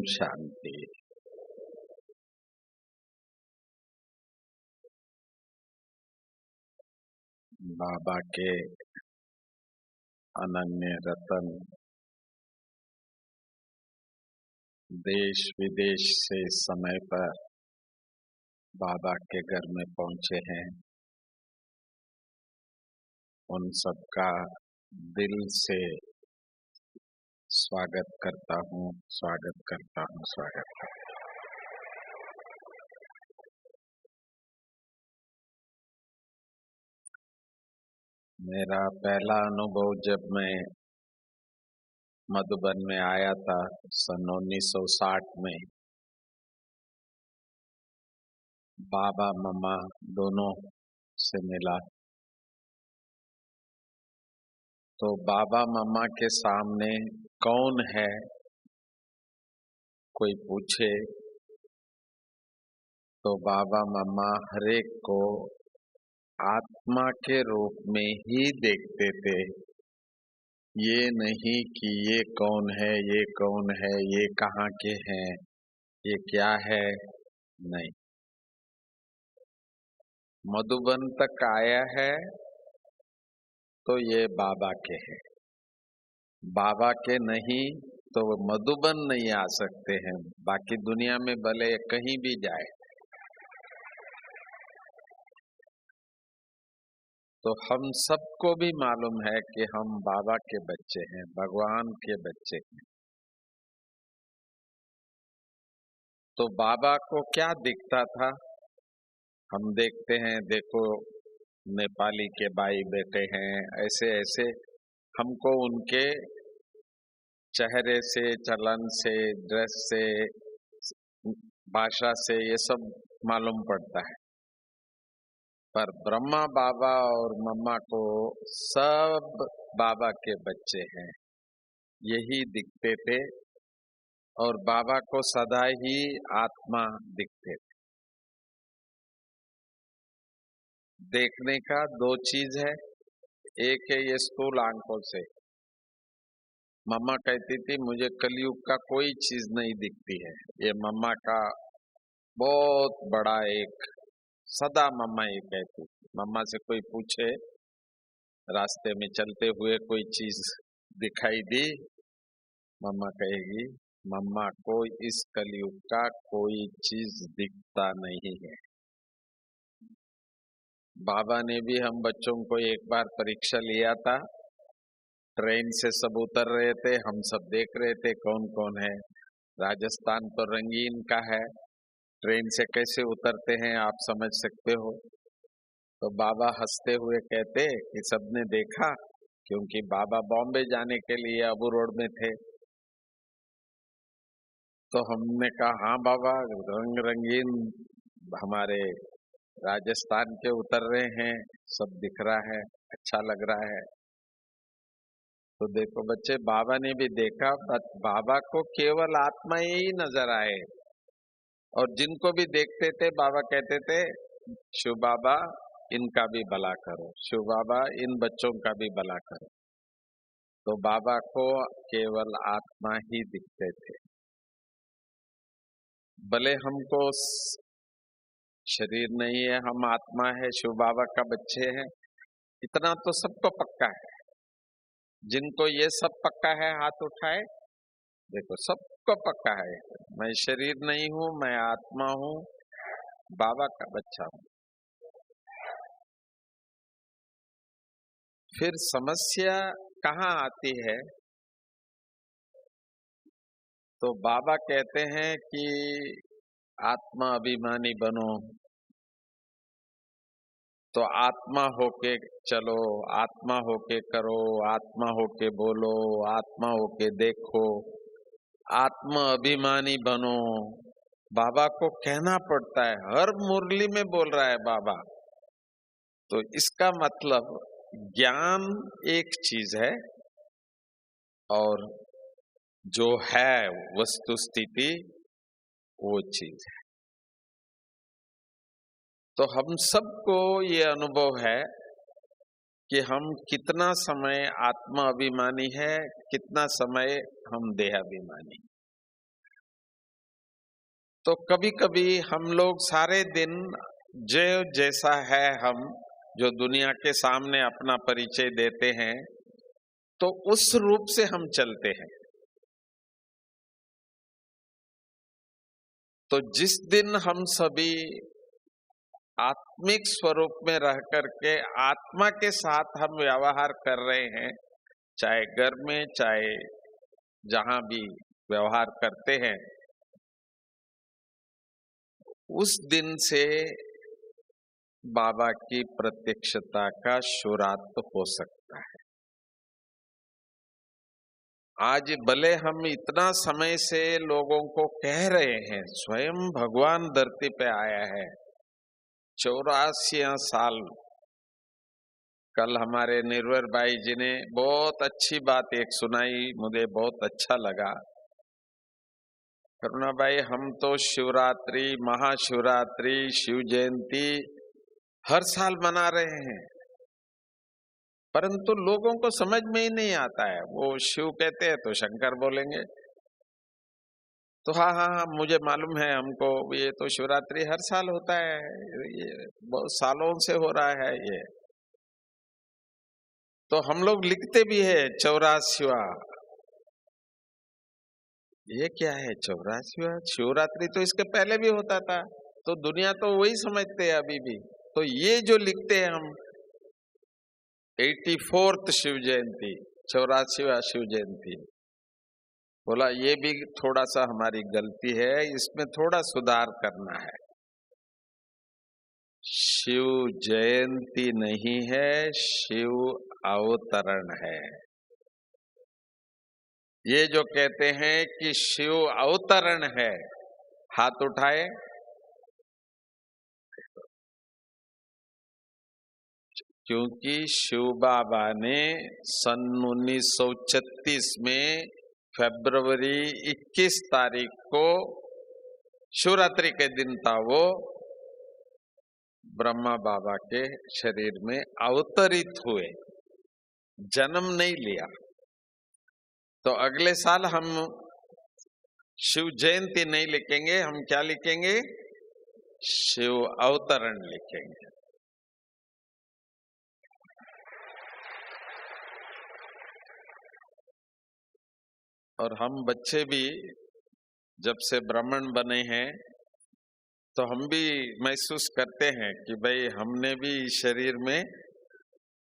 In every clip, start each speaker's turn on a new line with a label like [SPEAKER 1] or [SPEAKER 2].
[SPEAKER 1] शांति। बाबा के अनन्य रतन देश विदेश से समय पर बाबा के घर में पहुंचे हैं। उन सबका दिल से स्वागत करता हूँ, स्वागत करता हूँ, स्वागत करता हूँ। मेरा पहला अनुभव जब मैं मधुबन में आया था सन 1960 में, बाबा मम्मा दोनों से मिला। तो बाबा मम्मा के सामने कौन है कोई पूछे तो बाबा मम्मा हरेक को आत्मा के रूप में ही देखते थे। ये नहीं कि ये कौन है, ये कौन है, ये कहाँ के हैं, ये क्या है, नहीं। मधुबन तक आया है तो ये बाबा के हैं, बाबा के नहीं तो मधुबन नहीं आ सकते हैं। बाकी दुनिया में भले कहीं भी जाए तो हम सबको भी मालूम है कि हम बाबा के बच्चे हैं, भगवान के बच्चे हैं। तो बाबा को क्या दिखता था? हम देखते हैं, देखो नेपाली के भाई बेटे हैं, ऐसे ऐसे हमको उनके चेहरे से, चलन से, ड्रेस से, भाषा से ये सब मालूम पड़ता है। पर ब्रह्मा बाबा और मम्मा को सब बाबा के बच्चे हैं, यही दिखते थे। और बाबा को सदा ही आत्मा दिखते थे। देखने का दो चीज है, एक है ये स्थूल आंखों से। मम्मा कहती थी मुझे कलयुग का कोई चीज नहीं दिखती है। ये मम्मा का बहुत बड़ा एक, सदा मम्मा ये कहती थी। मम्मा से कोई पूछे रास्ते में चलते हुए कोई चीज दिखाई दी, मम्मा कहेगी मम्मा को इस कलयुग का कोई चीज दिखता नहीं है। बाबा ने भी हम बच्चों को एक बार परीक्षा लिया था। ट्रेन से सब उतर रहे थे, हम सब देख रहे थे कौन कौन है। राजस्थान तो रंगीन का है, ट्रेन से कैसे उतरते हैं आप समझ सकते हो। तो बाबा हंसते हुए कहते कि सबने देखा, क्योंकि बाबा बॉम्बे जाने के लिए अबू रोड में थे। तो हमने कहा हाँ बाबा, रंग रंगीन हमारे राजस्थान के उतर रहे हैं, सब दिख रहा है, अच्छा लग रहा है। तो देखो बच्चे, बाबा ने भी देखा, बट बाबा को केवल आत्मा ही नजर आए। और जिनको भी देखते थे बाबा कहते थे शिव बाबा इनका भी भला करो, शिव बाबा इन बच्चों का भी भला करो। तो बाबा को केवल आत्मा ही दिखते थे। भले हमको शरीर नहीं है, हम आत्मा है, शिव बाबा का बच्चे हैं, इतना तो सबको पक्का है। जिनको ये सब पक्का है हाथ उठाए। देखो सबको पक्का है, मैं शरीर नहीं हूं, मैं आत्मा हूं, बाबा का बच्चा हूं। फिर समस्या कहाँ आती है? तो बाबा कहते हैं कि आत्मा अभिमानी बनो। तो आत्मा होके चलो, आत्मा होके करो, आत्मा होके बोलो, आत्मा होके देखो, आत्मा अभिमानी बनो। बाबा को कहना पड़ता है, हर मुरली में बोल रहा है बाबा। तो इसका मतलब ज्ञान एक चीज है और जो है वस्तु स्थिति वो चीज है। तो हम सबको ये अनुभव है कि हम कितना समय आत्मा अभिमानी है, कितना समय हम देहाभिमानी। तो कभी कभी हम लोग सारे दिन जो जैसा है, हम जो दुनिया के सामने अपना परिचय देते हैं, तो उस रूप से हम चलते हैं। तो जिस दिन हम सभी आत्मिक स्वरूप में रह करके आत्मा के साथ हम व्यवहार कर रहे हैं, चाहे घर में चाहे जहां भी व्यवहार करते हैं, उस दिन से बाबा की प्रत्यक्षता का शुरुआत हो सकता है। आज भले हम इतना समय से लोगों को कह रहे हैं, स्वयं भगवान धरती पे आया है, 84 साल। कल हमारे निर्वर भाई जी ने बहुत अच्छी बात एक सुनाई, मुझे बहुत अच्छा लगा। करुणा भाई, हम तो शिवरात्रि, महाशिवरात्रि, शिव जयंती हर साल मना रहे हैं, परंतु लोगों को समझ में ही नहीं आता है। वो शिव कहते हैं तो शंकर बोलेंगे। तो हाँ हाँ हाँ, मुझे मालूम है, हमको ये तो शिवरात्रि हर साल होता है, ये बहुत सालों से हो रहा है ये। तो हम लोग लिखते भी है 84वां। ये क्या है 84वां? शिवरात्रि तो इसके पहले भी होता था, तो दुनिया तो वही समझते हैं अभी भी। तो ये जो लिखते हैं हम 84th शिव जयंती, 84वां शिव जयंती, बोला ये भी थोड़ा सा हमारी गलती है, इसमें थोड़ा सुधार करना है। शिव जयंती नहीं है, शिव अवतरण है। ये जो कहते हैं कि शिव अवतरण है, हाथ उठाए। क्योंकि शिव बाबा ने सन 1936 में फरवरी 21 तारीख को, शिवरात्रि के दिन था वो, ब्रह्मा बाबा के शरीर में अवतरित हुए, जन्म नहीं लिया। तो अगले साल हम शिव जयंती नहीं लिखेंगे, हम क्या लिखेंगे? शिव अवतरण लिखेंगे। और हम बच्चे भी जब से ब्राह्मण बने हैं, तो हम भी महसूस करते हैं कि भाई हमने भी शरीर में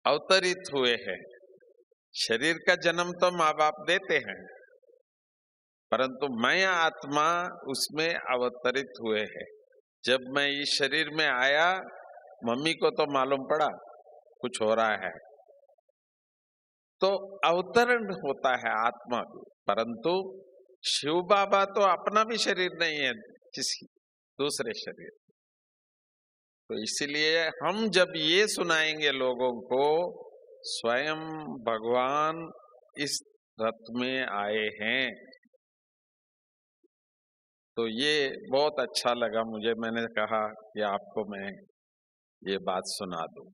[SPEAKER 1] अवतरित हुए हैं। शरीर का जन्म तो माँ बाप देते हैं, परंतु मैं आत्मा उसमें अवतरित हुए हैं। जब मैं इस शरीर में आया, मम्मी को तो मालूम पड़ा कुछ हो रहा है, तो अवतरण होता है आत्मा भी। परंतु शिव बाबा तो अपना भी शरीर नहीं है, किसी दूसरे शरीर। तो इसलिए हम जब ये सुनाएंगे लोगों को, स्वयं भगवान इस रथ में आए हैं, तो ये बहुत अच्छा लगा मुझे। मैंने कहा कि आपको मैं ये बात सुना दूं।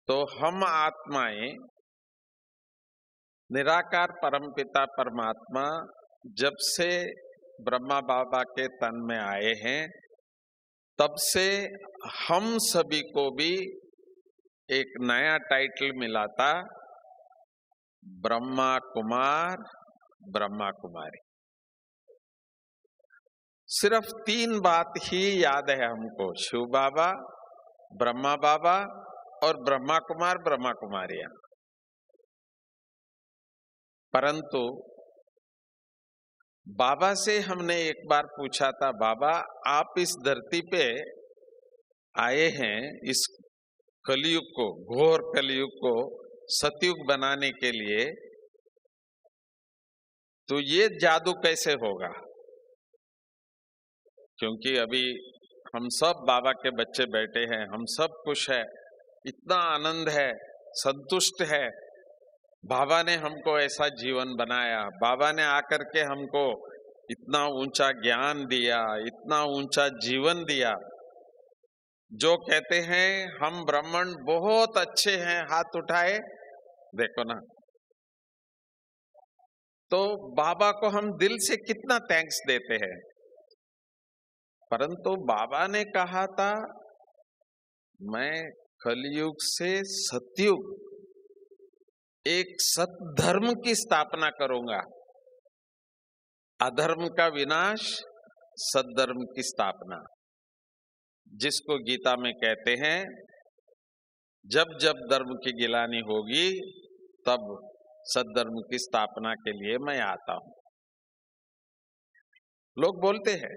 [SPEAKER 1] तो हम आत्माएं, निराकार परमपिता परमात्मा जब से ब्रह्मा बाबा के तन में आए हैं, तब से हम सभी को भी एक नया टाइटल मिला था, ब्रह्मा कुमार, ब्रह्मा कुमारी। सिर्फ 3 बात ही याद है हमको, शिव बाबा, ब्रह्मा बाबा और ब्रह्मा कुमार, ब्रह्मा कुमारियां। परंतु बाबा से हमने एक बार पूछा था, बाबा आप इस धरती पे आए हैं, इस कलयुग को, घोर कलयुग को सतयुग बनाने के लिए, तो ये जादू कैसे होगा? क्योंकि अभी हम सब बाबा के बच्चे बैठे हैं, हम सब खुश है, इतना आनंद है, संतुष्ट है। बाबा ने हमको ऐसा जीवन बनाया, बाबा ने आकर के हमको इतना ऊंचा ज्ञान दिया, इतना ऊंचा जीवन दिया। जो कहते हैं हम ब्राह्मण बहुत अच्छे हैं, हाथ उठाए, देखो ना। तो बाबा को हम दिल से कितना थैंक्स देते हैं। परंतु बाबा ने कहा था मैं कलयुग से सतयुग एक सत्धर्म की स्थापना करूंगा, अधर्म का विनाश, सद्धर्म की स्थापना, जिसको गीता में कहते हैं जब जब धर्म की गिलानी होगी तब सद्धर्म की स्थापना के लिए मैं आता हूं। लोग बोलते हैं,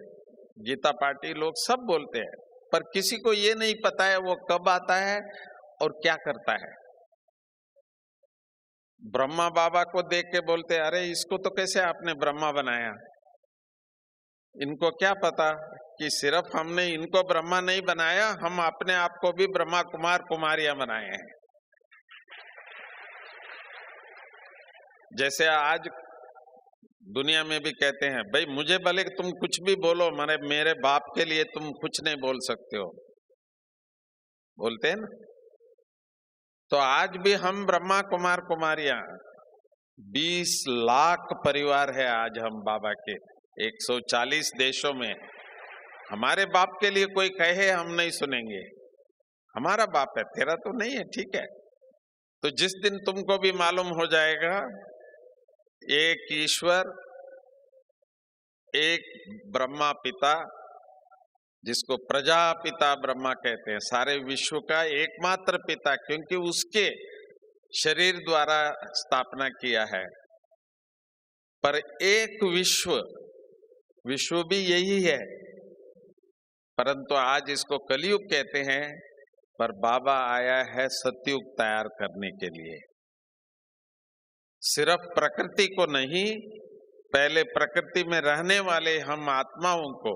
[SPEAKER 1] गीता पार्टी लोग सब बोलते हैं, पर किसी को ये नहीं पता है वो कब आता है और क्या करता है। ब्रह्मा बाबा को देख के बोलते हैं, अरे इसको तो कैसे आपने ब्रह्मा बनाया। इनको क्या पता कि सिर्फ हमने इनको ब्रह्मा नहीं बनाया, हम अपने आप को भी ब्रह्मा कुमार कुमारियां बनाए हैं। जैसे आज दुनिया में भी कहते हैं, भाई मुझे भले तुम कुछ भी बोलो, मेरे बाप के लिए तुम कुछ नहीं बोल सकते हो, बोलते हैं ना। तो आज भी हम ब्रह्मा कुमार कुमारियां 20 लाख परिवार है आज हम बाबा के 140 देशों में। हमारे बाप के लिए कोई कहे हम नहीं सुनेंगे, हमारा बाप है, तेरा तो नहीं है, ठीक है। तो जिस दिन तुमको भी मालूम हो जाएगा एक ईश्वर, एक ब्रह्मा पिता, जिसको प्रजापिता ब्रह्मा कहते हैं, सारे विश्व का एकमात्र पिता, क्योंकि उसके शरीर द्वारा स्थापना किया है। पर एक विश्व, विश्व भी यही है, परंतु आज इसको कलयुग कहते हैं। पर बाबा आया है सतयुग तैयार करने के लिए। सिर्फ प्रकृति को नहीं, पहले प्रकृति में रहने वाले हम आत्माओं को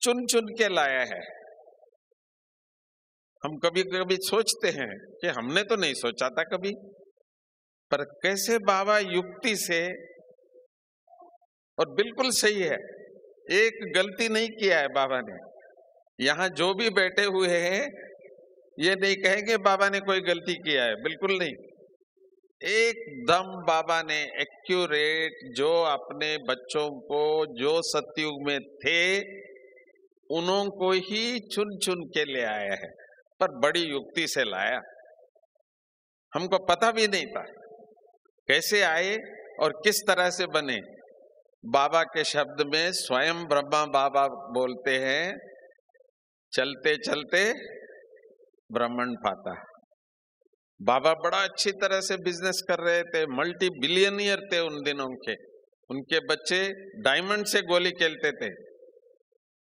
[SPEAKER 1] चुन चुन के लाया है। हम कभी कभी सोचते हैं कि हमने तो नहीं सोचा था कभी, पर कैसे बाबा युक्ति से, और बिल्कुल सही है, एक गलती नहीं किया है बाबा ने। यहां जो भी बैठे हुए हैं ये नहीं कहेंगे बाबा ने कोई गलती किया है, बिल्कुल नहीं। एकदम बाबा ने एक्यूरेट, जो अपने बच्चों को जो सतयुग में थे उन्हों को ही चुन चुन के ले आया है, पर बड़ी युक्ति से लाया। हमको पता भी नहीं था कैसे आए और किस तरह से बने। बाबा के शब्द में स्वयं ब्रह्मा बाबा बोलते हैं, चलते चलते ब्रह्मांड पाता। बाबा बड़ा अच्छी तरह से बिजनेस कर रहे थे, मल्टी बिलियनियर थे उन दिनों के। उनके बच्चे डायमंड से गोली खेलते थे।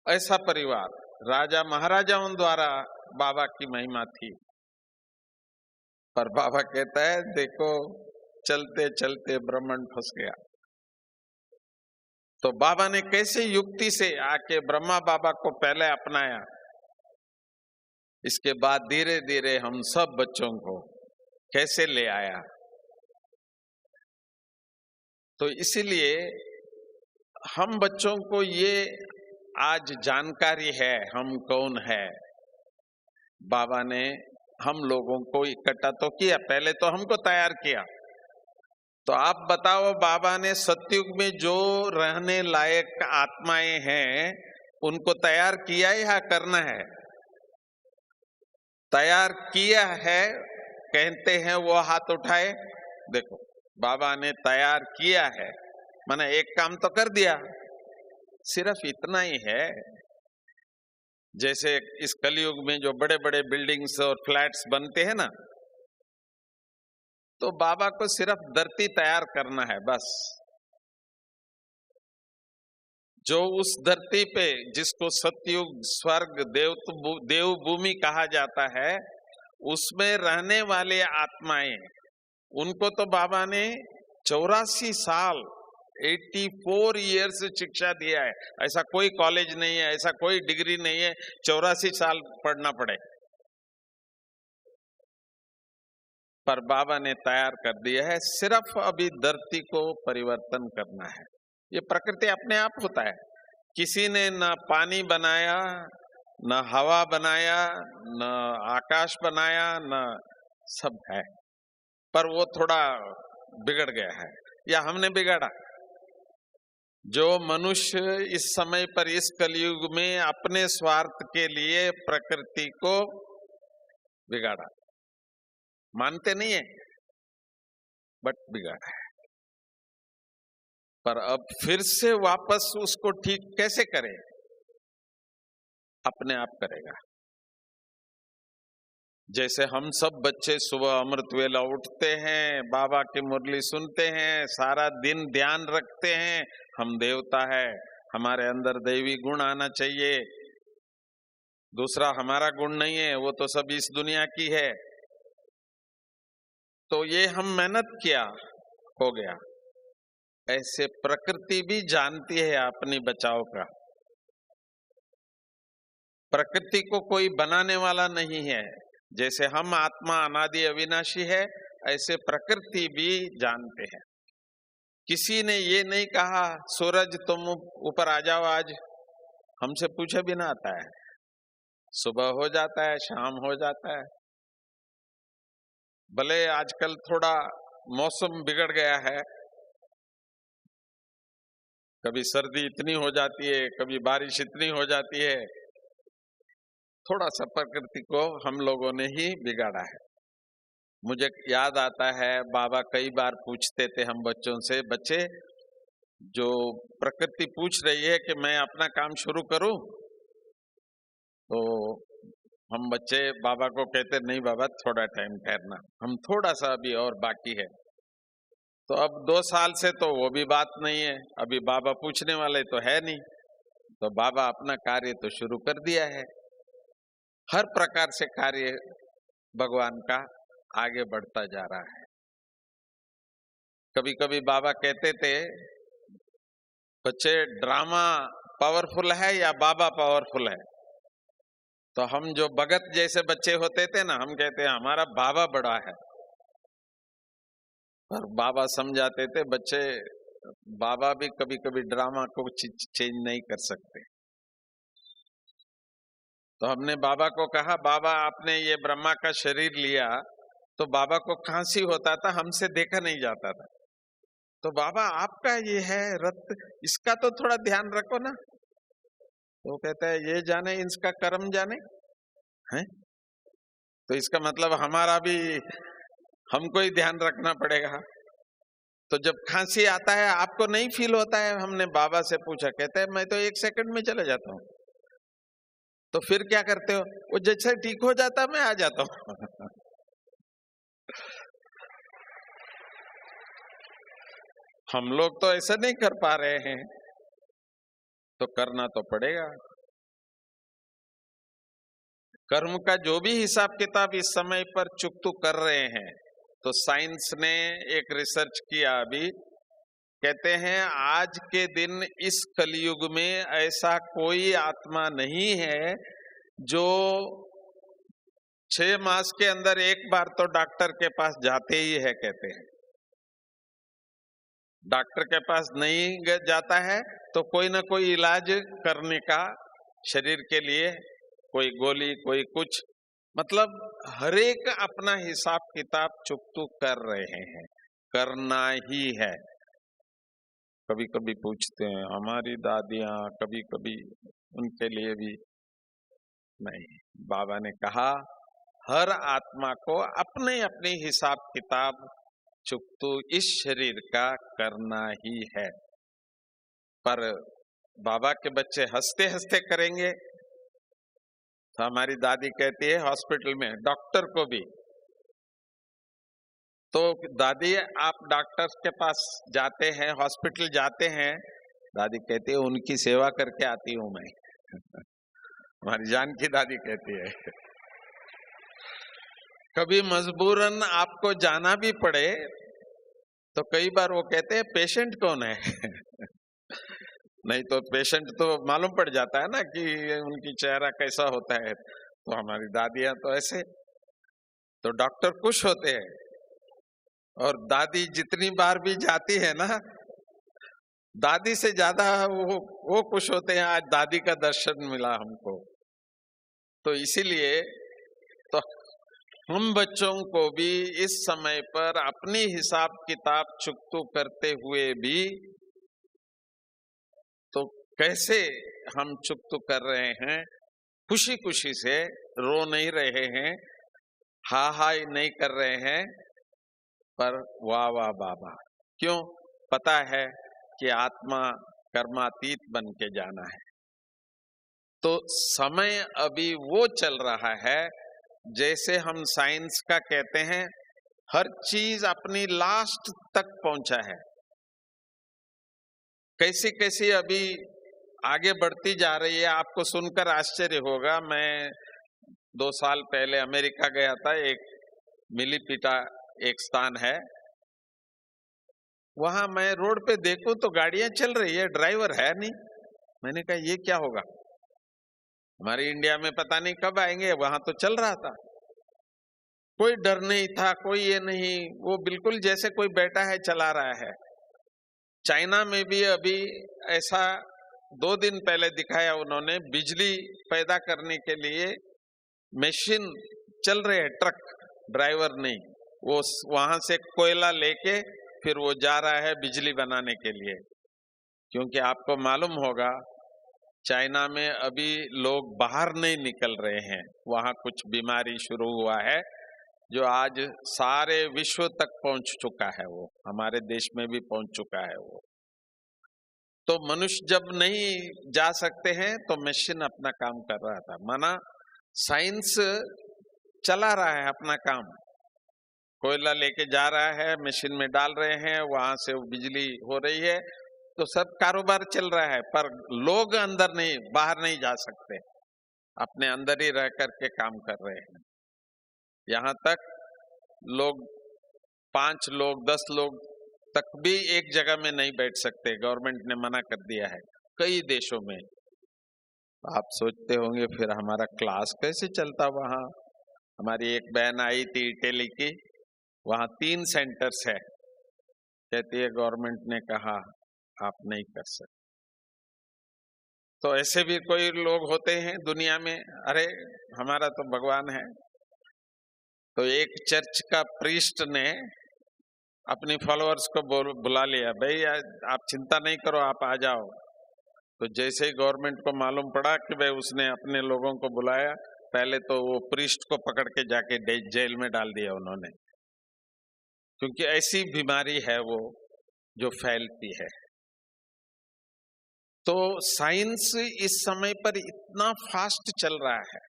[SPEAKER 1] ऐसा परिवार, राजा महाराजाओं द्वारा बाबा की महिमा थी। पर बाबा कहता है, देखो चलते चलते ब्रह्मांड फंस गया। तो बाबा ने कैसे युक्ति से आके ब्रह्मा बाबा को पहले अपनाया, इसके बाद धीरे धीरे हम सब बच्चों को कैसे ले आया। तो इसीलिए हम बच्चों को ये आज जानकारी है हम कौन है। बाबा ने हम लोगों को इकट्ठा तो किया, पहले तो हमको तैयार किया। तो आप बताओ, बाबा ने सतयुग में जो रहने लायक आत्माएं हैं उनको तैयार किया या करना है? तैयार किया है कहते हैं वो हाथ उठाए। देखो बाबा ने तैयार किया है, माने एक काम तो कर दिया, सिर्फ इतना ही है। जैसे इस कलयुग में जो बड़े बड़े बिल्डिंग्स और फ्लैट्स बनते हैं ना, तो बाबा को सिर्फ धरती तैयार करना है बस। जो उस धरती पे, जिसको सतयुग, स्वर्ग, देव भूमि कहा जाता है, उसमें रहने वाले आत्माएं, उनको तो बाबा ने 84 साल 84 ईयर्स शिक्षा दिया है। ऐसा कोई कॉलेज नहीं है, ऐसा कोई डिग्री नहीं है 84 साल पढ़ना पड़े। पर बाबा ने तैयार कर दिया है, सिर्फ अभी धरती को परिवर्तन करना है। ये प्रकृति अपने आप होता है, किसी ने न पानी बनाया, न हवा बनाया, न आकाश बनाया, न सब है, पर वो थोड़ा बिगड़ गया है, या हमने बिगाड़ा। जो मनुष्य इस समय पर इस कलयुग में अपने स्वार्थ के लिए प्रकृति को बिगाड़ा, मानते नहीं है बट बिगाड़ा है। पर अब फिर से वापस उसको ठीक कैसे करे? अपने आप करेगा। जैसे हम सब बच्चे सुबह अमृत वेला उठते हैं, बाबा की मुरली सुनते हैं, सारा दिन ध्यान रखते हैं, हम देवता है, हमारे अंदर दैवी गुण आना चाहिए, दूसरा हमारा गुण नहीं है, वो तो सब इस दुनिया की है। तो ये हम मेहनत किया, हो गया। ऐसे प्रकृति भी जानती है अपनी बचाव का। प्रकृति को कोई बनाने वाला नहीं है। जैसे हम आत्मा अनादि अविनाशी है, ऐसे प्रकृति भी जानते हैं। किसी ने ये नहीं कहा सूरज तुम ऊपर आ जाओ आज, हमसे पूछे भी ना आता है। सुबह हो जाता है, शाम हो जाता है। भले आजकल थोड़ा मौसम बिगड़ गया है, कभी सर्दी इतनी हो जाती है, कभी बारिश इतनी हो जाती है, थोड़ा सा प्रकृति को हम लोगों ने ही बिगाड़ा है। मुझे याद आता है बाबा कई बार पूछते थे हम बच्चों से, बच्चे जो प्रकृति पूछ रही है कि मैं अपना काम शुरू करूं, तो हम बच्चे बाबा को कहते नहीं बाबा थोड़ा टाइम ठहरना, हम थोड़ा सा अभी और बाकी है। तो अब 2 साल से तो वो भी बात नहीं है, अभी बाबा पूछने वाले तो है नहीं, तो बाबा अपना कार्य तो शुरू कर दिया है। हर प्रकार से कार्य भगवान का आगे बढ़ता जा रहा है। कभी कभी बाबा कहते थे बच्चे ड्रामा पावरफुल है या बाबा पावरफुल है? तो हम जो भगत जैसे बच्चे होते थे ना, हम कहते हैं हमारा बाबा बड़ा है। पर बाबा समझाते थे बच्चे बाबा भी कभी कभी ड्रामा को चेंज नहीं कर सकते। तो हमने बाबा को कहा बाबा आपने ये ब्रह्मा का शरीर लिया, तो बाबा को खांसी होता था, हमसे देखा नहीं जाता था। तो बाबा आपका ये है रक्त, इसका तो थोड़ा ध्यान रखो ना। तो कहता है ये जाने इसका कर्म जाने है, तो इसका मतलब हमारा भी हमको ही ध्यान रखना पड़ेगा। तो जब खांसी आता है आपको नहीं फील होता है? हमने बाबा से पूछा, कहते हैं मैं तो 1 सेकंड में चले जाता हूँ। तो फिर क्या करते हो? वो जैसे ठीक हो जाता मैं आ जाता हूँ। हम लोग तो ऐसा नहीं कर पा रहे हैं, तो करना तो पड़ेगा। कर्म का जो भी हिसाब किताब इस समय पर चुकतू कर रहे हैं, तो साइंस ने एक रिसर्च किया अभी, कहते हैं आज के दिन इस कलयुग में ऐसा कोई आत्मा नहीं है जो 6 मास के अंदर एक बार तो डॉक्टर के पास जाते ही है। कहते हैं डॉक्टर के पास नहीं जाता है तो कोई ना कोई इलाज करने का, शरीर के लिए कोई गोली कोई कुछ, मतलब हर एक अपना हिसाब किताब चुकतू कर रहे हैं, करना ही है। कभी कभी पूछते हैं हमारी दादियां, कभी कभी उनके लिए भी नहीं। बाबा ने कहा हर आत्मा को अपने अपने हिसाब किताब चुकतू इस शरीर का करना ही है। पर बाबा के बच्चे हंसते हंसते करेंगे। तो हमारी दादी कहती है हॉस्पिटल में डॉक्टर को भी, तो दादी आप डॉक्टर के पास जाते हैं, हॉस्पिटल जाते हैं, दादी कहती है उनकी सेवा करके आती हूं मैं। हमारी जान की दादी कहती है कभी मजबूरन आपको जाना भी पड़े तो कई बार वो कहते हैं पेशेंट कौन है। नहीं तो पेशेंट तो मालूम पड़ जाता है ना कि उनकी चेहरा कैसा होता है। तो हमारी दादियां तो ऐसे, तो डॉक्टर खुश होते हैं। और दादी जितनी बार भी जाती है ना, दादी से ज्यादा वो खुश होते हैं आज दादी का दर्शन मिला हमको। तो इसीलिए तो हम बच्चों को भी इस समय पर अपनी हिसाब किताब चुकतू करते हुए भी कैसे हम चुप कर रहे हैं, खुशी खुशी से रो नहीं रहे हैं, हा हा नहीं कर रहे हैं, पर वाह वाह बाबा। क्यों? पता है कि आत्मा कर्मातीत बन के जाना है। तो समय अभी वो चल रहा है जैसे हम साइंस का कहते हैं, हर चीज अपनी लास्ट तक पहुंचा है। कैसी कैसी अभी आगे बढ़ती जा रही है, आपको सुनकर आश्चर्य होगा। मैं 2 साल पहले अमेरिका गया था। एक मिलीपिटा एक स्थान है, वहां मैं रोड पे देखूं तो गाड़ियां चल रही है, ड्राइवर है नहीं। मैंने कहा ये क्या होगा, हमारे इंडिया में पता नहीं कब आएंगे। वहां तो चल रहा था, कोई डर नहीं था, कोई ये नहीं, वो बिल्कुल जैसे कोई बैठा है चला रहा है। चाइना में भी अभी ऐसा 2 दिन पहले दिखाया उन्होंने, बिजली पैदा करने के लिए मशीन चल रहे हैं, ट्रक, ड्राइवर नहीं, वो वहां से कोयला लेके फिर वो जा रहा है बिजली बनाने के लिए। क्योंकि आपको मालूम होगा चाइना में अभी लोग बाहर नहीं निकल रहे हैं, वहां कुछ बीमारी शुरू हुआ है जो आज सारे विश्व तक पहुंच चुका है, वो हमारे देश में भी पहुंच चुका है वो। तो मनुष्य जब नहीं जा सकते हैं तो मशीन अपना काम कर रहा था, माना साइंस चला रहा है अपना काम। कोयला लेके जा रहा है, मशीन में डाल रहे हैं, वहां से वो बिजली हो रही है, तो सब कारोबार चल रहा है। पर लोग अंदर नहीं, बाहर नहीं जा सकते, अपने अंदर ही रह करके काम कर रहे हैं। यहाँ तक लोग 5 लोग 10 लोग तक भी एक जगह में नहीं बैठ सकते, गवर्नमेंट ने मना कर दिया है कई देशों में। आप सोचते होंगे फिर हमारा क्लास कैसे चलता वहां। हमारी एक बहन आई थी इटली की, वहां 3 सेंटर्स है, कहती है गवर्नमेंट ने कहा आप नहीं कर सकते। तो ऐसे भी कोई लोग होते हैं दुनिया में। अरे हमारा तो भगवान है। तो एक चर्च का प्रीस्ट ने अपनी फॉलोअर्स को बुला लिया, भाई आप चिंता नहीं करो, आप आ जाओ। तो जैसे ही गवर्नमेंट को मालूम पड़ा कि भाई उसने अपने लोगों को बुलाया, पहले तो वो प्रीस्ट को पकड़ के जाके जेल में डाल दिया उन्होंने, क्योंकि ऐसी बीमारी है वो जो फैलती है। तो साइंस इस समय पर इतना फास्ट चल रहा है,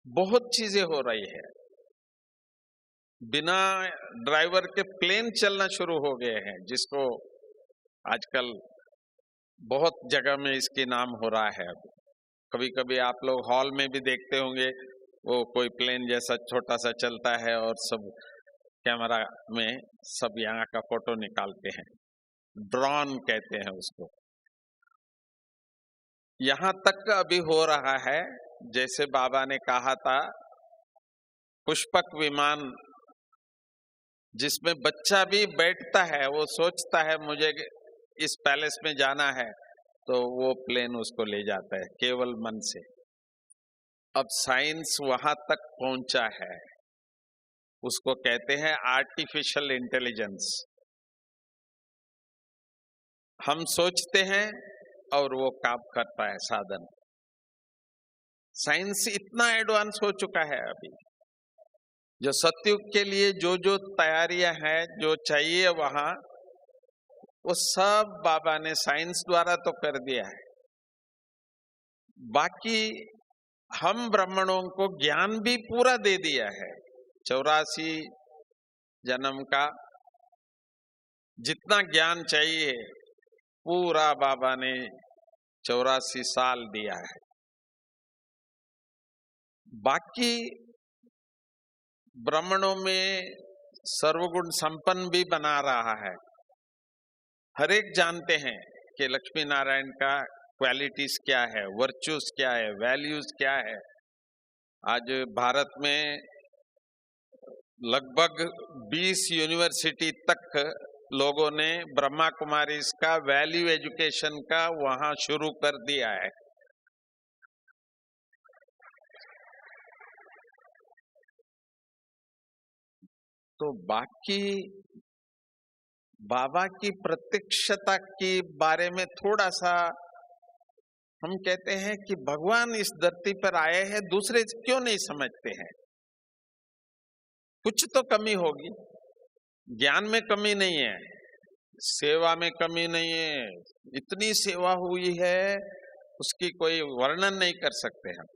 [SPEAKER 1] बहुत चीजें हो रही है। बिना ड्राइवर के प्लेन चलना शुरू हो गए हैं, जिसको आजकल बहुत जगह में इसके नाम हो रहा है। अब कभी कभी आप लोग हॉल में भी देखते होंगे, वो कोई प्लेन जैसा छोटा सा चलता है और सब कैमरा में सब यहाँ का फोटो निकालते हैं, ड्रोन कहते हैं उसको। यहां तक अभी हो रहा है, जैसे बाबा ने कहा था, पुष्पक विमान जिसमें बच्चा भी बैठता है, वो सोचता है मुझे इस पैलेस में जाना है, तो वो प्लेन उसको ले जाता है केवल मन से। अब साइंस वहां तक पहुंचा है, उसको कहते हैं आर्टिफिशियल इंटेलिजेंस। हम सोचते हैं और वो काम करता है साधन। साइंस इतना एडवांस हो चुका है अभी, जो सतयुग के लिए जो जो तैयारियां हैं, जो चाहिए वहां, वो सब बाबा ने साइंस द्वारा तो कर दिया है। बाकी हम ब्राह्मणों को ज्ञान भी पूरा दे दिया है। 84 जन्म का जितना ज्ञान चाहिए पूरा बाबा ने 84 साल दिया है। बाकी ब्राह्मणों में सर्वगुण संपन्न भी बना रहा है। हर एक जानते हैं कि लक्ष्मी नारायण का क्वालिटीज क्या है, वर्च्यूज क्या है, वैल्यूज क्या है। आज भारत में लगभग 20 यूनिवर्सिटी तक लोगों ने ब्रह्मा कुमारीज का वैल्यू एजुकेशन का वहां शुरू कर दिया है। तो बाकी बाबा की प्रत्यक्षता के बारे में थोड़ा सा हम कहते हैं कि भगवान इस धरती पर आए हैं, दूसरे क्यों नहीं समझते हैं? कुछ तो कमी होगी। ज्ञान में कमी नहीं है, सेवा में कमी नहीं है। इतनी सेवा हुई है, उसकी कोई वर्णन नहीं कर सकते हम।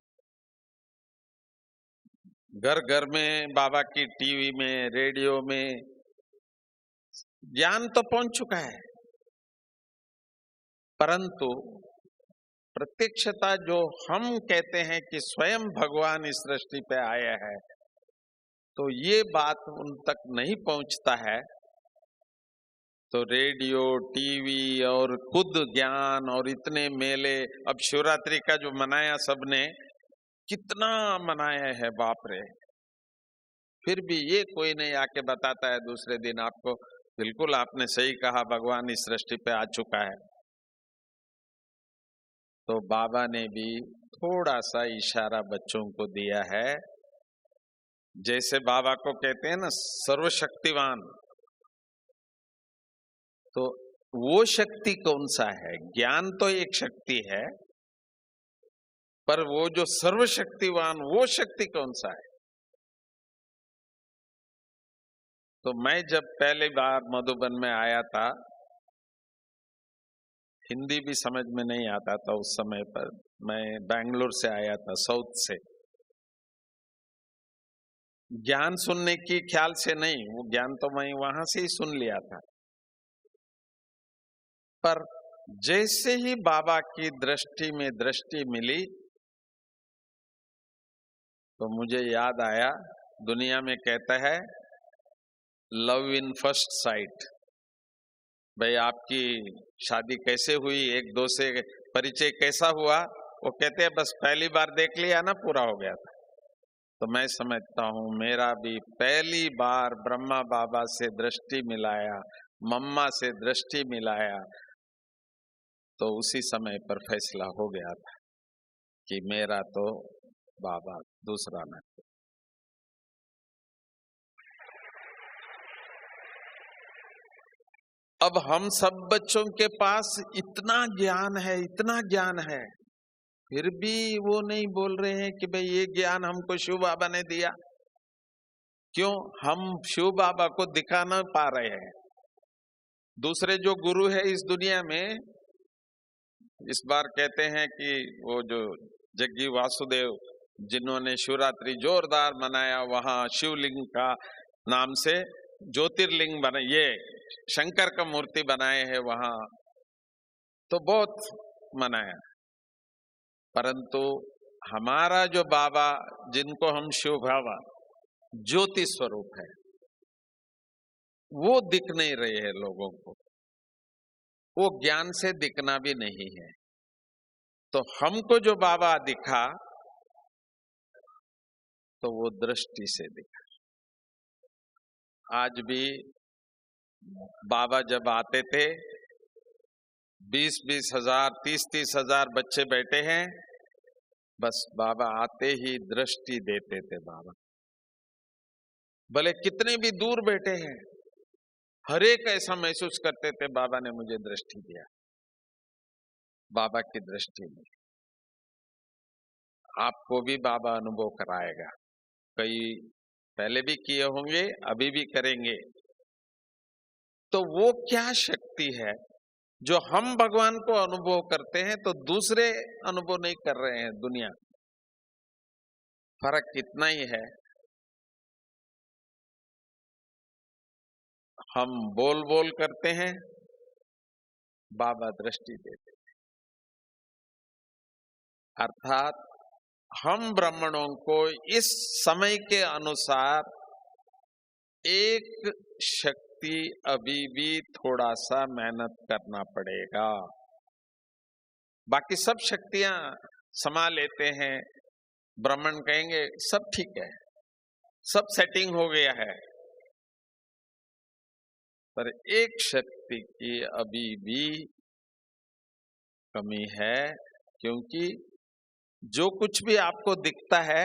[SPEAKER 1] घर घर में बाबा की टीवी में, रेडियो में ज्ञान तो पहुंच चुका है, परंतु प्रत्यक्षता जो हम कहते हैं कि स्वयं भगवान इस सृष्टि पे आया है, तो ये बात उन तक नहीं पहुंचता है। तो रेडियो, टीवी और खुद ज्ञान और इतने मेले, अब शिवरात्रि का जो मनाया सबने, कितना मनाया है बाप रे, फिर भी ये कोई नहीं आके बताता है दूसरे दिन आपको, बिल्कुल आपने सही कहा, भगवान इस सृष्टि पे आ चुका है। तो बाबा ने भी थोड़ा सा इशारा बच्चों को दिया है। जैसे बाबा को कहते हैं ना सर्वशक्तिवान, तो वो शक्ति कौन सा है? ज्ञान तो एक शक्ति है, पर वो जो सर्वशक्तिवान, वो शक्ति कौन सा है? तो मैं जब पहली बार मधुबन में आया था, हिंदी भी समझ में नहीं आता था उस समय पर। मैं बेंगलोर से आया था, साउथ से। ज्ञान सुनने की ख्याल से नहीं, वो ज्ञान तो मैं वहां से ही सुन लिया था। पर जैसे ही बाबा की दृष्टि में दृष्टि मिली, तो मुझे याद आया, दुनिया में कहता है लव इन फर्स्ट साइट। भाई आपकी शादी कैसे हुई, एक दो से परिचय कैसा हुआ, वो कहते हैं बस पहली बार देख लिया ना, पूरा हो गया था। तो मैं समझता हूं मेरा भी पहली बार ब्रह्मा बाबा से दृष्टि मिलाया, मम्मा से दृष्टि मिलाया, तो उसी समय पर फैसला हो गया था कि मेरा तो बाबा दूसरा न। अब हम सब बच्चों के पास इतना ज्ञान है, इतना ज्ञान है, फिर भी वो नहीं बोल रहे हैं कि भाई ये ज्ञान हमको शिव बाबा ने दिया। क्यों? हम शिव बाबा को दिखा ना पा रहे हैं। दूसरे जो गुरु है इस दुनिया में, इस बार कहते हैं कि वो जो जग्गी वासुदेव, जिन्होंने शिवरात्रि जोरदार मनाया, वहां शिवलिंग का नाम से ज्योतिर्लिंग बना, ये शंकर का मूर्ति बनाए हैं वहां, तो बहुत मनाया। परंतु हमारा जो बाबा, जिनको हम शिव बाबा ज्योति स्वरूप है, वो दिख नहीं रहे हैं लोगों को, वो ज्ञान से दिखना भी नहीं है। तो हमको जो बाबा दिखा, तो वो दृष्टि से दिखा। आज भी बाबा जब आते थे, 20-20 हजार, 30-30 हजार बच्चे बैठे हैं, बस बाबा आते ही दृष्टि देते थे। बाबा भले कितने भी दूर बैठे हैं, हर एक ऐसा महसूस करते थे बाबा ने मुझे दृष्टि दिया। बाबा की दृष्टि में आपको भी बाबा अनुभव कराएगा। कई पहले भी किए होंगे, अभी भी करेंगे। तो वो क्या शक्ति है जो हम भगवान को अनुभव करते हैं, तो दूसरे अनुभव नहीं कर रहे हैं दुनिया? फर्क कितना ही है। हम बोल बोल करते हैं, बाबा दृष्टि देते हैं। अर्थात हम ब्राह्मणों को इस समय के अनुसार एक शक्ति अभी भी थोड़ा सा मेहनत करना पड़ेगा। बाकी सब शक्तियां समा लेते हैं, ब्राह्मण कहेंगे सब ठीक है, सब सेटिंग हो गया है। पर एक शक्ति की अभी भी कमी है, क्योंकि जो कुछ भी आपको दिखता है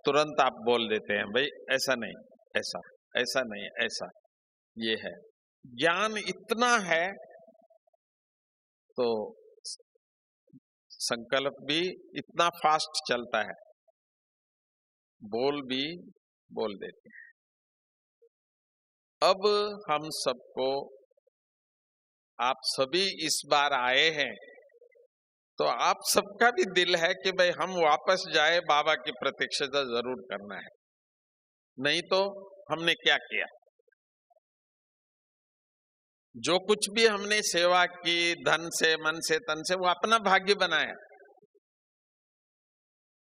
[SPEAKER 1] तुरंत आप बोल देते हैं भाई ऐसा नहीं, ऐसा, ऐसा नहीं, ऐसा, ये है। ज्ञान इतना है तो संकल्प भी इतना फास्ट चलता है, बोल भी बोल देते हैं। अब हम सबको, आप सभी इस बार आए हैं, तो आप सबका भी दिल है कि भाई हम वापस जाए, बाबा की प्रत्यक्षता जरूर करना है, नहीं तो हमने क्या किया। जो कुछ भी हमने सेवा की, धन से, मन से, तन से, वो अपना भाग्य बनाया।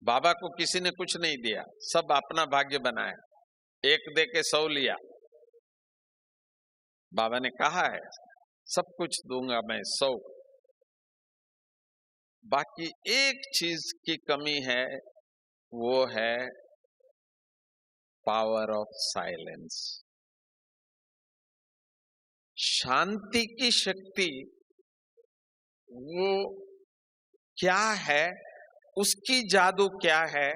[SPEAKER 1] बाबा को किसी ने कुछ नहीं दिया, सब अपना भाग्य बनाया। एक दे के 100 लिया। बाबा ने कहा है सब कुछ दूंगा मैं 100। बाकी एक चीज की कमी है, वो है पावर ऑफ साइलेंस। शांति की शक्ति वो क्या है, उसकी जादू क्या है,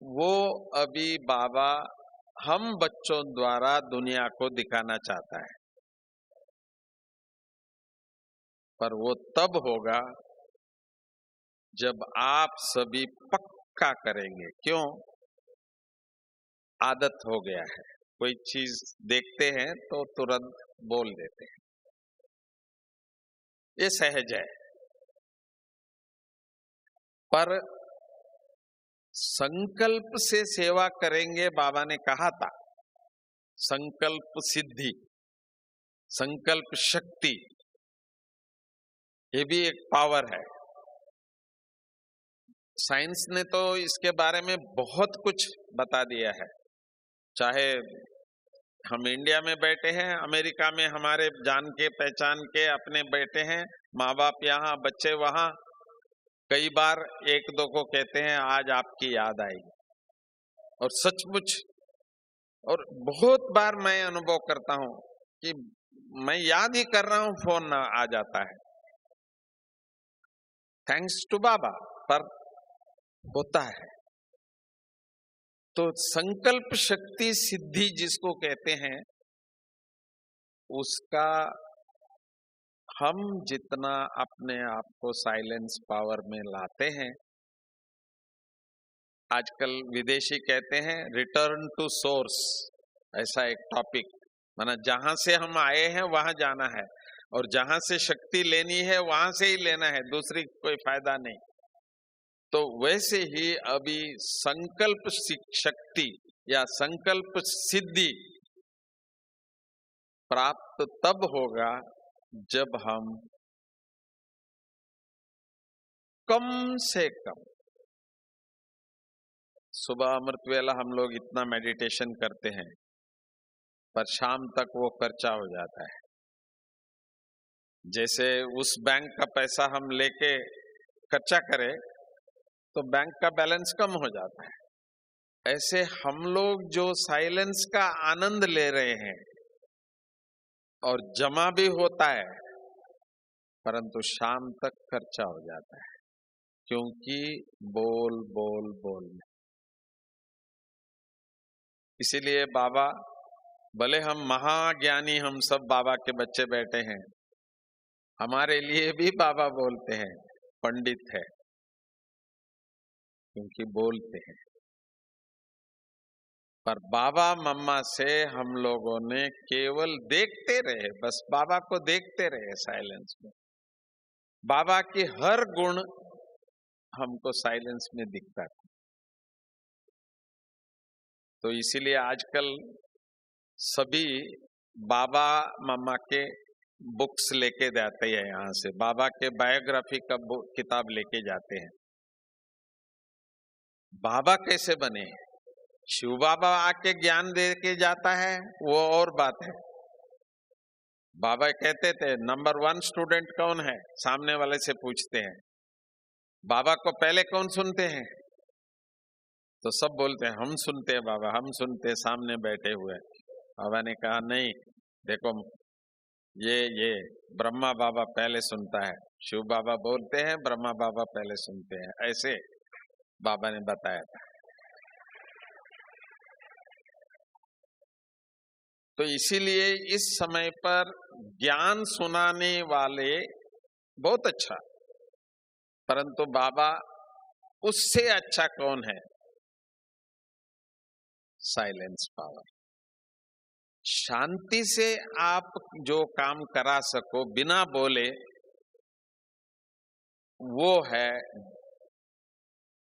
[SPEAKER 1] वो अभी बाबा हम बच्चों द्वारा दुनिया को दिखाना चाहता है। पर वो तब होगा जब आप सभी पक्का करेंगे। क्यों? आदत हो गया है, कोई चीज देखते हैं तो तुरंत बोल देते हैं, ये सहज है। पर संकल्प से सेवा करेंगे, बाबा ने कहा था, संकल्प सिद्धि, संकल्प शक्ति, ये भी एक पावर है। साइंस ने तो इसके बारे में बहुत कुछ बता दिया है। चाहे हम इंडिया में बैठे हैं, अमेरिका में हमारे जान के पहचान के अपने बैठे हैं, माँ बाप यहाँ, बच्चे वहां, कई बार एक दो को कहते हैं आज आपकी याद आई, और सचमुच, और बहुत बार मैं अनुभव करता हूं कि मैं याद ही कर रहा हूं, फोन आ जाता है, थैंक्स टू बाबा, पर होता है। तो संकल्प शक्ति सिद्धि जिसको कहते हैं, उसका हम जितना अपने आप को साइलेंस पावर में लाते हैं, आजकल विदेशी कहते हैं रिटर्न टू सोर्स, ऐसा एक टॉपिक, माना जहां से हम आए हैं वहां जाना है, और जहां से शक्ति लेनी है वहां से ही लेना है, दूसरी कोई फायदा नहीं। तो वैसे ही अभी संकल्प शक्ति या संकल्प सिद्धि प्राप्त तब होगा जब हम कम से कम, सुबह अमृत वेला हम लोग इतना मेडिटेशन करते हैं, पर शाम तक वो खर्चा हो जाता है। जैसे उस बैंक का पैसा हम लेके खर्चा करें तो बैंक का बैलेंस कम हो जाता है। ऐसे हम लोग जो साइलेंस का आनंद ले रहे हैं और जमा भी होता है, परंतु शाम तक खर्चा हो जाता है, क्योंकि बोल बोल बोल में। इसीलिए बाबा, भले हम महाज्ञानी, हम सब बाबा के बच्चे बैठे हैं, हमारे लिए भी बाबा बोलते हैं पंडित है, क्योंकि बोलते हैं। पर बाबा मम्मा से हम लोगों ने केवल देखते रहे, बस बाबा को देखते रहे साइलेंस में। बाबा की हर गुण हमको साइलेंस में दिखता है। तो इसीलिए आजकल सभी बाबा मम्मा के बुक्स लेके जाते हैं, यहां से बाबा के बायोग्राफी का किताब लेके जाते हैं। बाबा कैसे बने, शिव बाबा आके ज्ञान दे के जाता है वो और बात है। बाबा कहते थे नंबर 1 स्टूडेंट कौन है, सामने वाले से पूछते हैं। बाबा को पहले कौन सुनते हैं, तो सब बोलते हैं हम सुनते हैं बाबा, हम सुनते हैं, सामने बैठे हुए। बाबा ने कहा नहीं, देखो ये ब्रह्मा बाबा पहले सुनता है, शिव बाबा बोलते हैं, ब्रह्मा बाबा पहले सुनते हैं, ऐसे बाबा ने बताया था। तो इसीलिए इस समय पर ज्ञान सुनाने वाले बहुत अच्छा, परंतु बाबा उससे अच्छा कौन है? Silence power. शांति से आप जो काम करा सको बिना बोले, वो है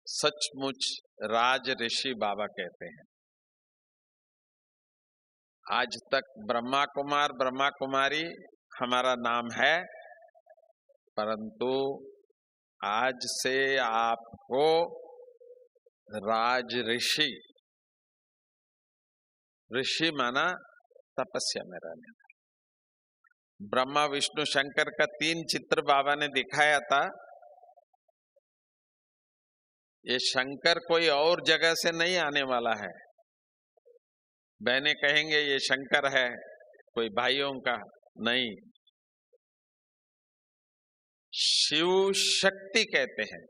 [SPEAKER 1] सचमुच राज ऋषि बाबा कहते हैं। आज तक ब्रह्मा कुमार ब्रह्मा कुमारी हमारा नाम है, परंतु आज से आपको राज ऋषि, ऋषि माना तपस्या में रहने वाला। ब्रह्मा विष्णु शंकर का 3 चित्र बाबा ने दिखाया था। ये शंकर कोई और जगह से नहीं आने वाला है। बहनें कहेंगे ये शंकर है कोई भाइयों का, नहीं। शिव शक्ति कहते हैं।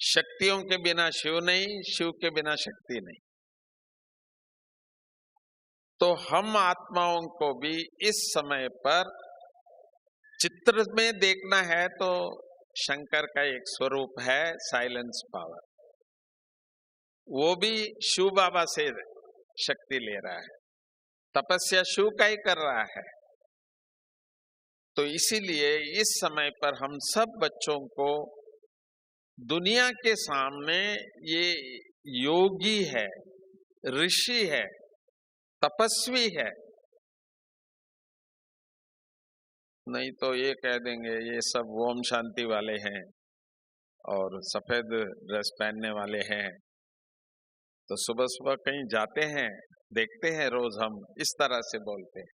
[SPEAKER 1] शक्तियों के बिना शिव नहीं, शिव के बिना शक्ति नहीं। तो हम आत्माओं को भी इस समय पर चित्र में देखना है तो शंकर का एक स्वरूप है साइलेंस पावर। वो भी शिव बाबा से शक्ति ले रहा है, तपस्या शिव का ही कर रहा है। तो इसीलिए इस समय पर हम सब बच्चों को दुनिया के सामने ये योगी है, ऋषि है, तपस्वी है, नहीं तो ये कह देंगे ये सब ओम शांति वाले हैं और सफेद ड्रेस पहनने वाले हैं। तो सुबह सुबह कहीं जाते हैं, देखते हैं रोज हम इस तरह से बोलते हैं।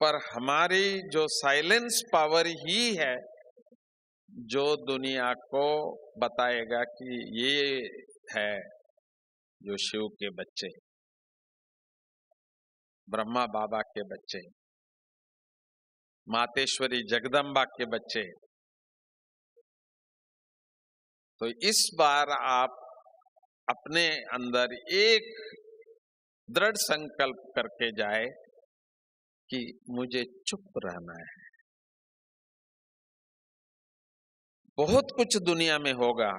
[SPEAKER 1] पर हमारी जो साइलेंस पावर ही है जो दुनिया को बताएगा कि ये है जो शिव के बच्चे, ब्रह्मा बाबा के बच्चे, मातेश्वरी जगदम्बा के बच्चे। तो इस बार आप अपने अंदर एक दृढ़ संकल्प करके जाए कि मुझे चुप रहना है। बहुत कुछ दुनिया में होगा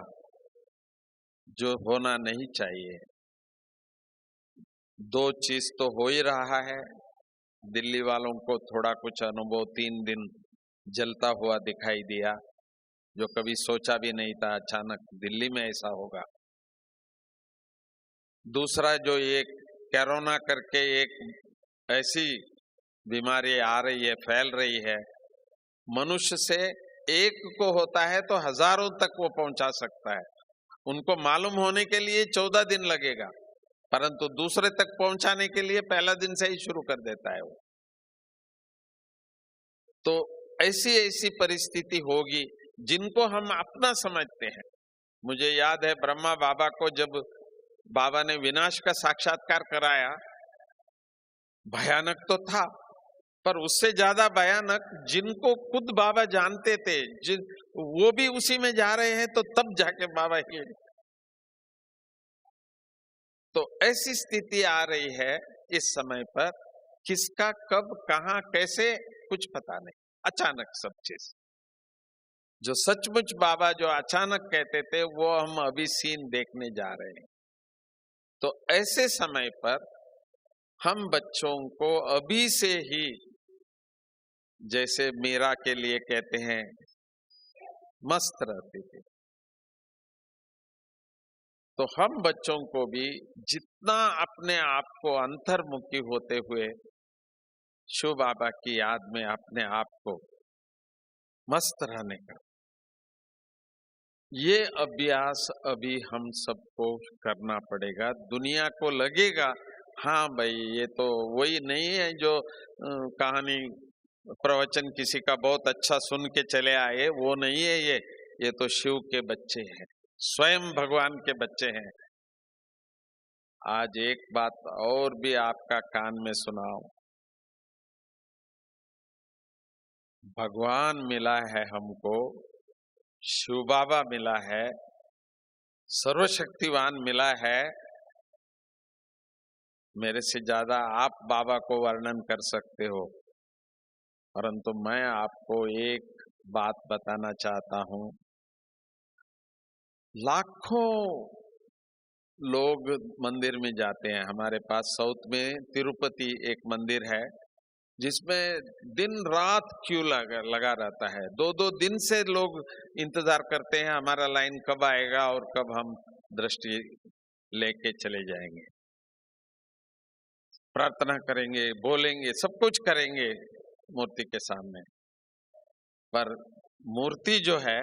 [SPEAKER 1] जो होना नहीं चाहिए। 2 चीज तो हो ही रहा है। दिल्ली वालों को थोड़ा कुछ अनुभव 3 दिन जलता हुआ दिखाई दिया, जो कभी सोचा भी नहीं था अचानक दिल्ली में ऐसा होगा। दूसरा जो ये कोरोना करके एक ऐसी बीमारी आ रही है, फैल रही है, मनुष्य से एक को होता है तो हजारों तक वो पहुंचा सकता है। उनको मालूम होने के लिए 14 दिन लगेगा, परंतु दूसरे तक पहुंचाने के लिए पहला दिन से ही शुरू कर देता है वो। तो ऐसी ऐसी परिस्थिति होगी जिनको हम अपना समझते हैं। मुझे याद है ब्रह्मा बाबा को जब बाबा ने विनाश का साक्षात्कार कराया, भयानक तो था, पर उससे ज्यादा भयानक जिनको खुद बाबा जानते थे, वो भी उसी में जा रहे हैं, तो तब जाके बाबा ही। तो ऐसी स्थिति आ रही है इस समय पर, किसका कब कहां कैसे कुछ पता नहीं, अचानक सब चीज। जो सचमुच बाबा जो अचानक कहते थे वो हम अभी सीन देखने जा रहे हैं। तो ऐसे समय पर हम बच्चों को अभी से ही, जैसे मीरा के लिए कहते हैं मस्त रहती थी, तो हम बच्चों को भी जितना अपने आप को अंतर्मुखी होते हुए शिव बाबा की याद में अपने आप को मस्त रहने का, ये अभ्यास अभी हम सबको करना पड़ेगा। दुनिया को लगेगा हाँ भाई ये तो वही नहीं है जो कहानी प्रवचन किसी का बहुत अच्छा सुन के चले आए, वो नहीं है ये तो शिव के बच्चे हैं, स्वयं भगवान के बच्चे हैं। आज एक बात और भी आपका कान में सुनाओ, भगवान मिला है हमको, शिव बाबा मिला है, सर्वशक्तिवान मिला है। मेरे से ज्यादा आप बाबा को वर्णन कर सकते हो, परंतु मैं आपको एक बात बताना चाहता हूं। लाखों लोग मंदिर में जाते हैं। हमारे पास साउथ में तिरुपति एक मंदिर है जिसमें दिन रात क्यू लगा रहता है। 2-2 दिन से लोग इंतजार करते हैं हमारा लाइन कब आएगा और कब हम दृष्टि लेके चले जाएंगे। प्रार्थना करेंगे, बोलेंगे, सब कुछ करेंगे मूर्ति के सामने, पर मूर्ति जो है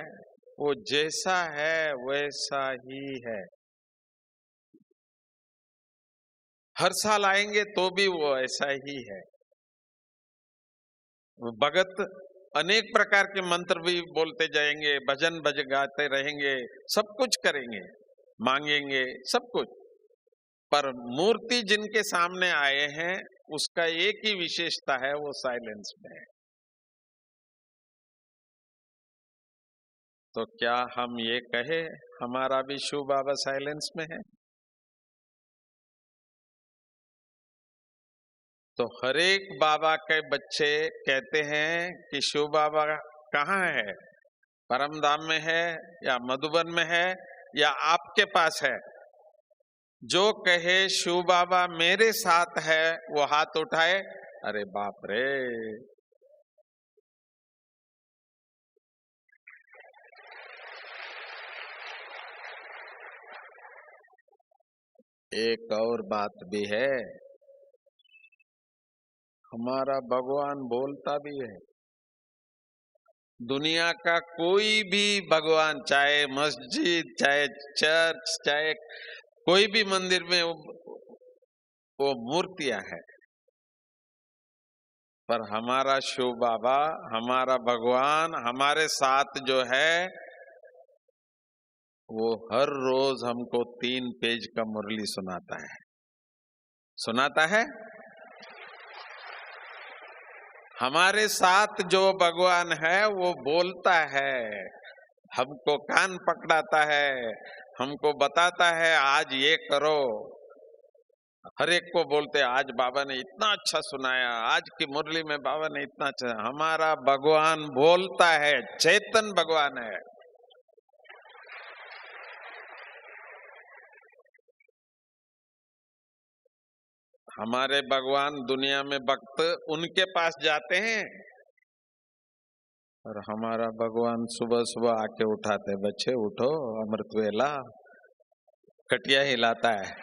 [SPEAKER 1] वो जैसा है वैसा ही है। हर साल आएंगे तो भी वो ऐसा ही है। भगत अनेक प्रकार के मंत्र भी बोलते जाएंगे, भजन गाते रहेंगे, सब कुछ करेंगे, मांगेंगे, सब कुछ, पर मूर्ति जिनके सामने आए हैं उसका एक ही विशेषता है, वो साइलेंस में है। तो क्या हम ये कहे हमारा भी शिव बाबा साइलेंस में है? तो हर एक बाबा के बच्चे कहते हैं कि शिव बाबा कहाँ है, परम धाम में है या मधुबन में है या आपके पास है? जो कहे शिव बाबा मेरे साथ है वो हाथ उठाए। अरे बाप रे, एक और बात भी है, हमारा भगवान बोलता भी है। दुनिया का कोई भी भगवान, चाहे मस्जिद, चाहे चर्च, चाहे कोई भी मंदिर में वो मूर्तियां है, पर हमारा शिव बाबा, हमारा भगवान हमारे साथ जो है वो हर रोज हमको 3 पेज का मुरली सुनाता है। हमारे साथ जो भगवान है वो बोलता है, हमको कान पकड़ाता है, हमको बताता है आज ये करो। हर एक को बोलते आज बाबा ने इतना अच्छा सुनाया, आज की मुरली में बाबा ने इतना अच्छा। हमारा भगवान बोलता है, चेतन भगवान है। हमारे भगवान दुनिया में भक्त उनके पास जाते हैं, और हमारा भगवान सुबह सुबह आके उठाते, बच्चे उठो, अमृत वेला, कटिया हिलाता है।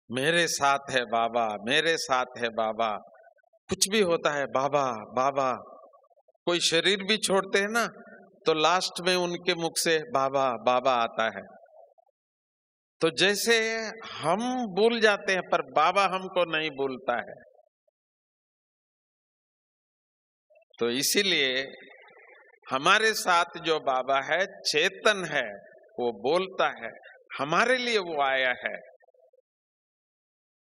[SPEAKER 1] मेरे साथ है बाबा, मेरे साथ है बाबा। कुछ भी होता है बाबा बाबा। कोई शरीर भी छोड़ते हैं ना तो लास्ट में उनके मुख से बाबा बाबा आता है। तो जैसे हम भूल जाते हैं पर बाबा हमको नहीं भूलता है। तो इसीलिए हमारे साथ जो बाबा है चेतन है, वो बोलता है, हमारे लिए वो आया है।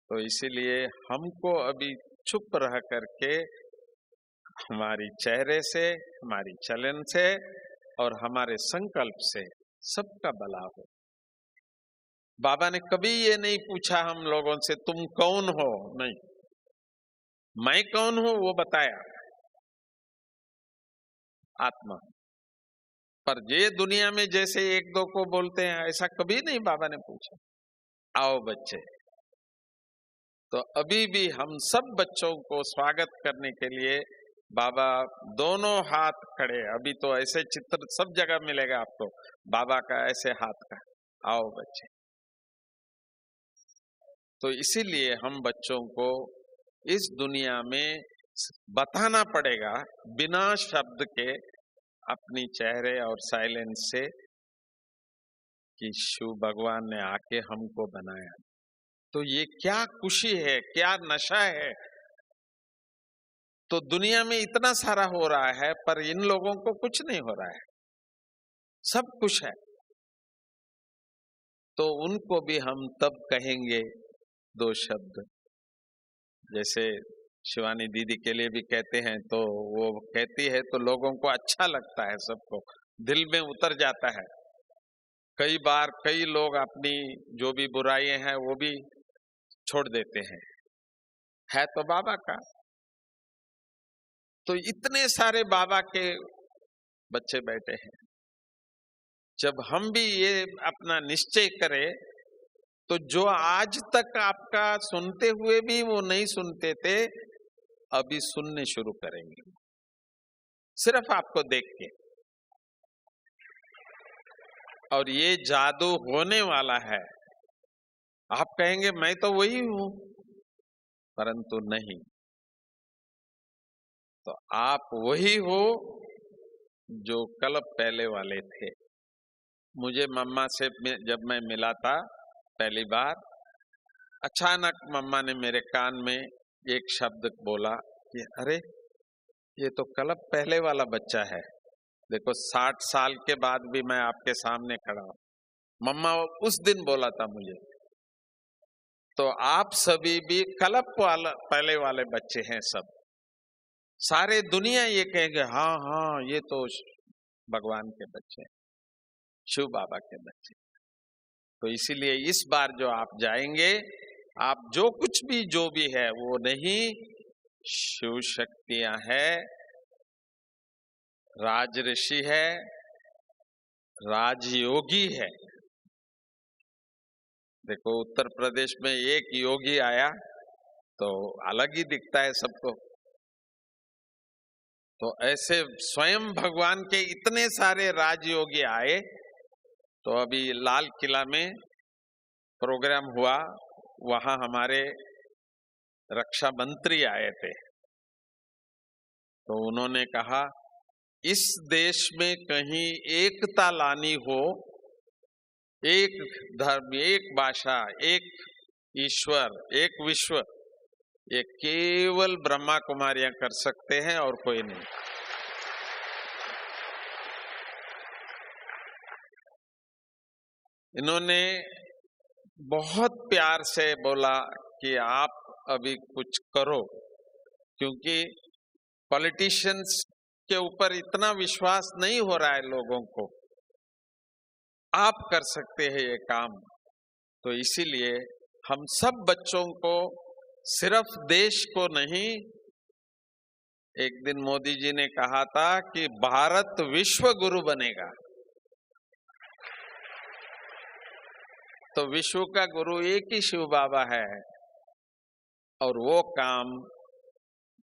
[SPEAKER 1] तो इसीलिए हमको अभी चुप रह करके हमारी चेहरे से, हमारी चलन से और हमारे संकल्प से सबका भला हो। बाबा ने कभी ये नहीं पूछा हम लोगों से तुम कौन हो, नहीं, मैं कौन हूं वो बताया, आत्मा। पर ये दुनिया में जैसे एक दो को बोलते हैं ऐसा कभी नहीं बाबा ने पूछा, आओ बच्चे। तो अभी भी हम सब बच्चों को स्वागत करने के लिए बाबा दोनों हाथ खड़े। अभी तो ऐसे चित्र सब जगह मिलेगा आपको, बाबा का ऐसे हाथ का, आओ बच्चे। तो इसीलिए हम बच्चों को इस दुनिया में बताना पड़ेगा बिना शब्द के, अपनी चेहरे और साइलेंस से, कि शिव भगवान ने आके हमको बनाया। तो ये क्या खुशी है, क्या नशा है। तो दुनिया में इतना सारा हो रहा है पर इन लोगों को कुछ नहीं हो रहा है, सब कुछ है। तो उनको भी हम तब कहेंगे 2 शब्द, जैसे शिवानी दीदी के लिए भी कहते हैं तो वो कहती है तो लोगों को अच्छा लगता है, सबको दिल में उतर जाता है। कई बार कई लोग अपनी जो भी बुराइयां हैं वो भी छोड़ देते हैं, है तो बाबा का। तो इतने सारे बाबा के बच्चे बैठे हैं। जब हम भी ये अपना निश्चय करें, तो जो आज तक आपका सुनते हुए भी वो नहीं सुनते थे, अभी सुनने शुरू करेंगे, सिर्फ आपको देख के। और ये जादू होने वाला है। आप कहेंगे मैं तो वही हूं, परंतु नहीं। तो आप वही हो जो कल पहले वाले थे। मुझे मम्मा से जब मैं मिला था पहली बार, अचानक मम्मा ने मेरे कान में एक शब्द बोला कि अरे ये तो कल पहले वाला बच्चा है। देखो 60 साल के बाद भी मैं आपके सामने खड़ा हूं। मम्मा उस दिन बोला था मुझे। तो आप सभी भी कल पहले वाले बच्चे हैं सब। सारे दुनिया ये कहेंगे हाँ हाँ ये तो भगवान के बच्चे, शिव बाबा के बच्चे। तो इसीलिए इस बार जो आप जाएंगे, आप जो कुछ भी जो भी है वो नहीं, शिव शक्तियां है, राजऋषि है, राजयोगी है। देखो उत्तर प्रदेश में एक योगी आया तो अलग ही दिखता है सबको। तो ऐसे स्वयं भगवान के इतने सारे राजयोगी आए। तो अभी लाल किला में प्रोग्राम हुआ, वहां हमारे रक्षा मंत्री आए थे। तो उन्होंने कहा इस देश में कहीं एकता लानी हो, एक धर्म, एक भाषा, एक ईश्वर, एक विश्व, ये केवल ब्रह्मा कुमारियां कर सकते हैं और कोई नहीं। इन्होंने बहुत प्यार से बोला कि आप अभी कुछ करो, क्योंकि पॉलिटिशियंस के ऊपर इतना विश्वास नहीं हो रहा है लोगों को। आप कर सकते हैं ये काम। तो इसीलिए हम सब बच्चों को, सिर्फ देश को नहीं, एक दिन मोदी जी ने कहा था कि भारत विश्व गुरु बनेगा। तो विश्व का गुरु एक ही शिव बाबा है, और वो काम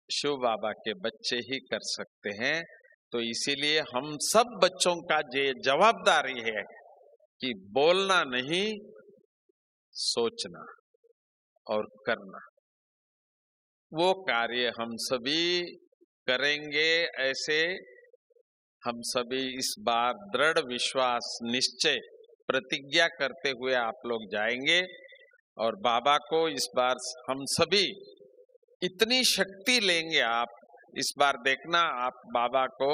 [SPEAKER 1] शिव बाबा के बच्चे ही कर सकते हैं। तो इसीलिए हम सब बच्चों का ये जवाबदारी है कि बोलना नहीं, सोचना और करना। वो कार्य हम सभी करेंगे। ऐसे हम सभी इस बार दृढ़ विश्वास, निश्चय, प्रतिज्ञा करते हुए आप लोग जाएंगे। और बाबा को इस बार हम सभी इतनी शक्ति लेंगे। आप इस बार देखना, आप बाबा को,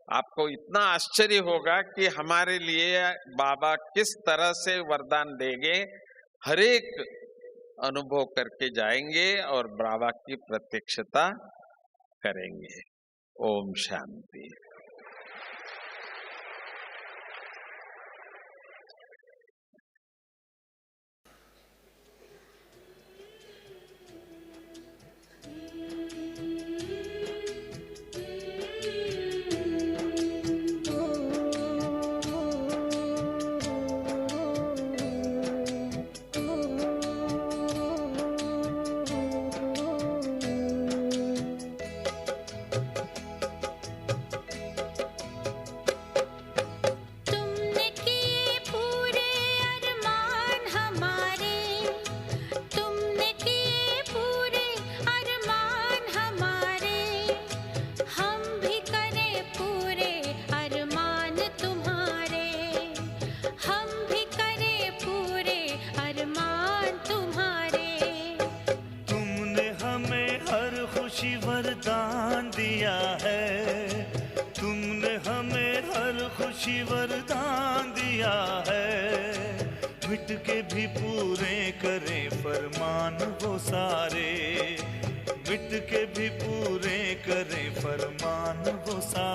[SPEAKER 1] आपको इतना आश्चर्य होगा कि हमारे लिए बाबा किस तरह से वरदान देंगे। हर एक अनुभव करके जाएंगे और बाबा की प्रत्यक्षता करेंगे। ओम शांति।
[SPEAKER 2] वरदान दिया है, तुमने हमें हर खुशी वरदान दिया है। मिट के भी पूरे करें फरमान वो सारे, मिट के भी पूरे करें फरमान वो सारे।